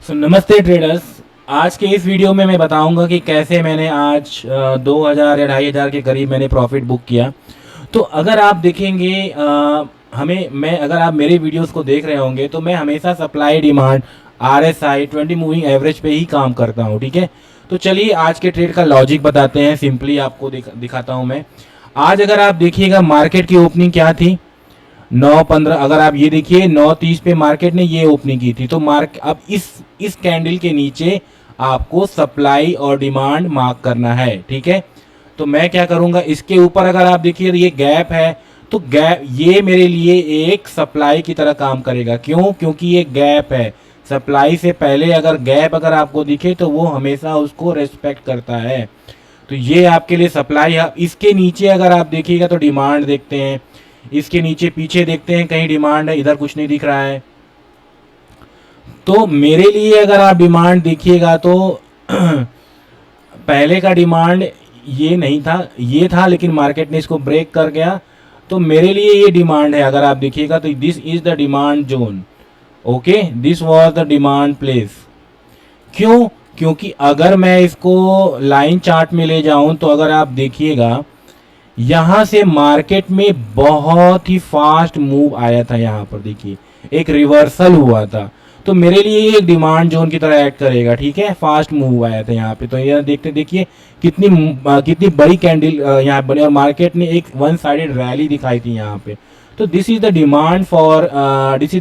नमस्ते ट्रेडर्स। आज के इस वीडियो में मैं बताऊंगा कि कैसे मैंने आज 2000 या 2500 के करीब मैंने प्रॉफिट बुक किया। तो अगर आप देखेंगे अगर आप मेरे वीडियोस को देख रहे होंगे तो मैं हमेशा supply demand RSI 20 moving average पे ही काम करता हूं। ठीक है, तो चलिए आज के ट्रेड का लॉजिक बताते हैं। सिंपली आपको दिखाता हूं मैं। आज अगर आप देखिएगा मार्केट की ओपनिंग क्या थी, 9:15। अगर आप ये देखिए 9:30 पे मार्केट ने ये ओपनिंग की थी। तो अब इस कैंडल के नीचे आपको सप्लाई और डिमांड मार्क करना है। ठीक है, तो मैं क्या करूंगा, इसके ऊपर अगर आप देखिए ये गैप है तो गैप ये मेरे लिए एक सप्लाई की तरह काम करेगा। क्यों? क्योंकि ये गैप है। सप्लाई से पहले अगर गैप अगर आपको दिखे तो वो हमेशा उसको रेस्पेक्ट करता है। तो ये आपके लिए सप्लाई है। इसके नीचे अगर आप देखिएगा तो डिमांड देखते हैं। इसके नीचे पीछे देखते हैं, कहीं डिमांड है, इधर कुछ नहीं दिख रहा है। तो मेरे लिए अगर आप डिमांड देखिएगा तो पहले का डिमांड ये नहीं था, ये था, लेकिन मार्केट ने इसको ब्रेक कर गया। तो मेरे लिए ये डिमांड है। अगर आप देखिएगा तो this is the demand zone. Okay, this was the demand place. क्यों? क्योंकि अगर मैं इसको लाइन चार्ट में ले जाऊं तो अगर आप देखिएगा यहां से मार्केट में बहुत ही फास्ट मूव आया था। यहां पर देखिए एक रिवर्सल हुआ था, तो मेरे लिए ये एक डिमांड जोन की तरह ऐड करेगा। ठीक है, फास्ट मूव आया था यहाँ पे। तो ये देखिए कितनी बड़ी कैंडल यहाँ बनी और मार्केट ने एक वन साइडेड रैली दिखाई थी यहाँ पे। तो this is the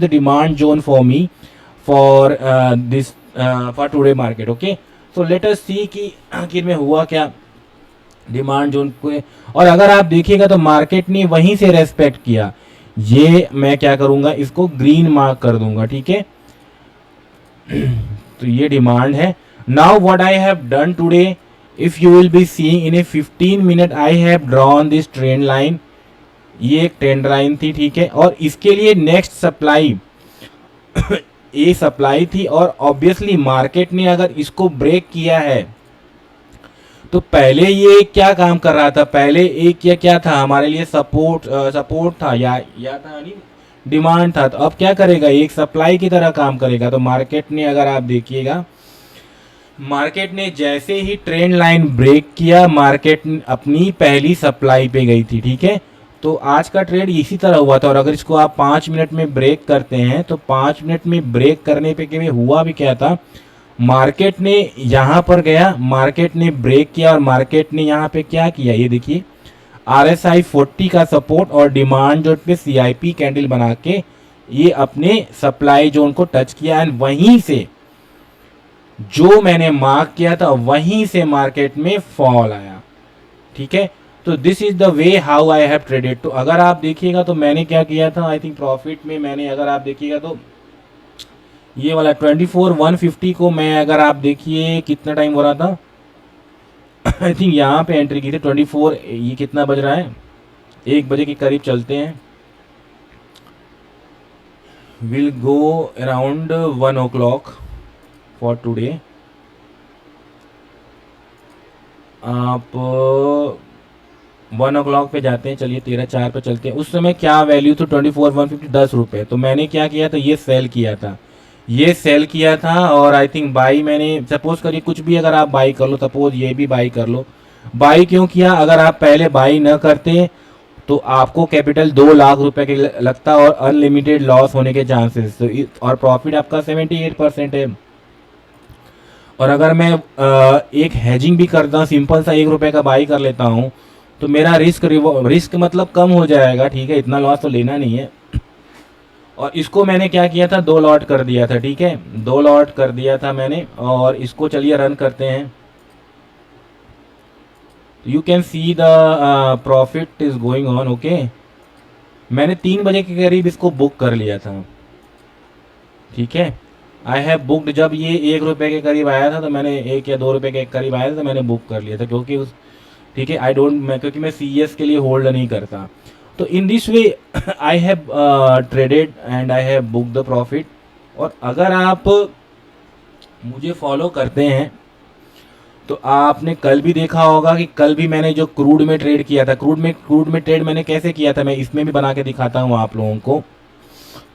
demand zone for me for for today market. Okay, so let us see कि आखिर में हुआ क्या डिमांड जोन को। और अगर आप देखिएगा तो मार्केट ने वहीं से रेस्पेक्ट किया। ये मैं क्या करूंगा, इसको ग्रीन मार्क कर दूंगा। ठीक है, तो ये डिमांड है। Now what I have done today, if you will be seeing in A 15 minute I have drawn this trend line. ये एक ट्रेंड लाइन थी। ठीक है, और इसके लिए नेक्स्ट सप्लाई ये सप्लाई थी। और ऑब्वियसली मार्केट ने अगर इसको ब्रेक किया है तो पहले ये क्या काम कर रहा था, पहले एक या क्या था हमारे लिए सपोर्ट था या था नहीं, डिमांड था। तो अब क्या करेगा, एक सप्लाई की तरह काम करेगा। तो मार्केट ने अगर आप देखिएगा, मार्केट ने जैसे ही ट्रेंड लाइन ब्रेक किया, मार्केट अपनी पहली सप्लाई पे गई थी। ठीक है, तो आज का ट्रेड इसी तरह हुआ था। और अगर इसको आप 5 मिनट में ब्रेक करते हैं तो 5 मिनट में ब्रेक करने पे हुआ भी क्या था, मार्केट ने यहां पर गया, मार्केट ने ब्रेक किया और मार्केट ने यहां पे क्या किया, ये देखिए RSI 40 का सपोर्ट और डिमांड जोन पे CIP कैंडल बना के ये अपने सप्लाई जोन को टच किया। एंड वहीं से जो मैंने मार्क किया था वहीं से मार्केट में फॉल आया। ठीक है, तो this is the way how I have traded. तो अगर आप देखिएगा तो मैंने क्या किया था, आई थिंक प्रॉफिट में मैंने, अगर आप देखिएगा तो ये वाला 24,150 को मैं, अगर आप देखिए कितना टाइम हो रहा था आई थिंक यहाँ पे एंट्री की थी 24। ये कितना बज रहा है, 1 बजे के करीब चलते हैं। Will go around 1 o'clock for today. आप 1 o'clock पे जाते हैं। चलिए 13:04 पे चलते हैं। उस समय क्या वैल्यू थी, 24,150, 10 रुपये। तो मैंने क्या किया था, ये सेल किया था, ये सेल किया था। और आई थिंक बाई मैंने, सपोज करिए कुछ भी अगर आप बाई कर लो, सपोज ये भी बाई कर लो। बाई क्यों किया, अगर आप पहले बाई न करते तो आपको कैपिटल 2 लाख रुपए के लगता और अनलिमिटेड लॉस होने के चांसेस, और प्रॉफिट आपका 78% है। और अगर मैं एक हेजिंग भी करता हूँ, सिंपल सा 1 रुपए का बाई कर लेता हूँ, तो मेरा रिस्क मतलब कम हो जाएगा। ठीक है, इतना लॉस तो लेना नहीं है। और इसको मैंने क्या किया था, 2 लॉट कर दिया था। ठीक है, 2 लॉट कर दिया था मैंने। और इसको चलिए रन करते हैं। You can see the profit is going on. Okay, मैंने 3 बजे के करीब इसको बुक कर लिया था। ठीक है, आई हैव बुक्ड, जब ये 1 रुपए के करीब आया था तो मैंने 1 या 2 रुपए के करीब आया था तो मैंने बुक कर लिया था। क्योंकि ठीक है, क्योंकि मैं CS के लिए होल्ड नहीं करता। तो in this way I have traded and I have book the profit. और अगर आप मुझे फॉलो करते हैं तो आपने कल भी देखा होगा कि कल भी मैंने जो क्रूड में ट्रेड किया था, क्रूड में ट्रेड मैंने कैसे किया था, मैं इसमें भी बना के दिखाता हूँ आप लोगों को।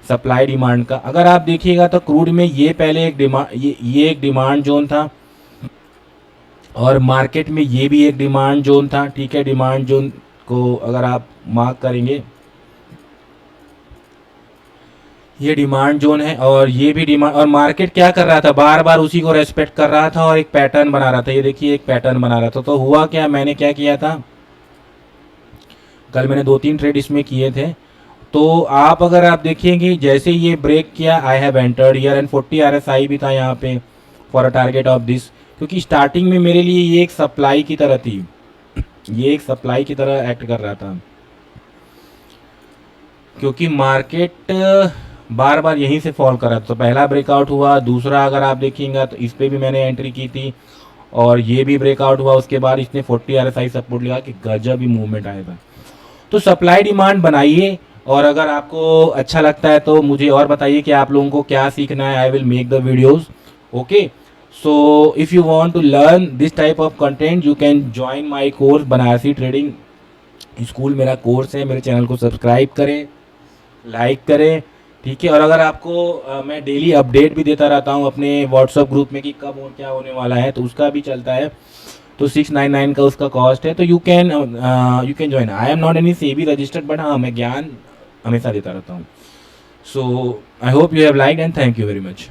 सप्लाई डिमांड का। अगर आप देखिएगा तो क्रूड में ये पहले एक डिमांड, ये एक डिमांड जोन था, और मार्केट में ये भी एक डिमांड जोन था, ठीक है। डिमांड जोन को अगर आप मार्क करेंगे, ये डिमांड जोन है और ये भी डिमांड, और मार्केट क्या कर रहा था, बार बार उसी को रेस्पेक्ट कर रहा था और एक पैटर्न बना रहा था। ये देखिए एक पैटर्न बना रहा था। तो हुआ क्या, मैंने क्या किया था, कल मैंने 2-3 ट्रेड इसमें किए थे। तो आप अगर आप देखेंगे जैसे ये ब्रेक किया, I have entered here and 40 RSI भी था यहाँ पे for a target of this, क्योंकि स्टार्टिंग में मेरे लिए ये एक सप्लाई की तरह थी, ये एक सप्लाई की तरह एक्ट कर रहा था, क्योंकि मार्केट बार बार यहीं से फॉल कर रहा था। तो पहला ब्रेकआउट हुआ, दूसरा अगर आप देखेंगे तो इस पर भी मैंने एंट्री की थी, और ये भी ब्रेकआउट हुआ, उसके बाद इसने 40 RSI सपोर्ट लिया कि गजब ही मूवमेंट आया था। तो सप्लाई डिमांड बनाइए, और अगर आपको अच्छा लगता है तो मुझे और बताइए कि आप लोगों को क्या सीखना है। I will make the videos, okay. So if you want to learn this type of content you can join my course Banarasi trading school, मेरा कोर्स है। मेरे चैनल को सब्सक्राइब करें, लाइक करें, ठीक है। और अगर आपको मैं डेली अपडेट भी देता रहता हूँ अपने व्हाट्सअप ग्रुप में कि कब और क्या होने वाला है, तो उसका भी चलता है। तो 699 का उसका कॉस्ट है, तो you can join. I am not any SEBI registered, but हाँ मैं ज्ञान हमेशा देता रहता हूँ। So I hope you have liked and thank you very much.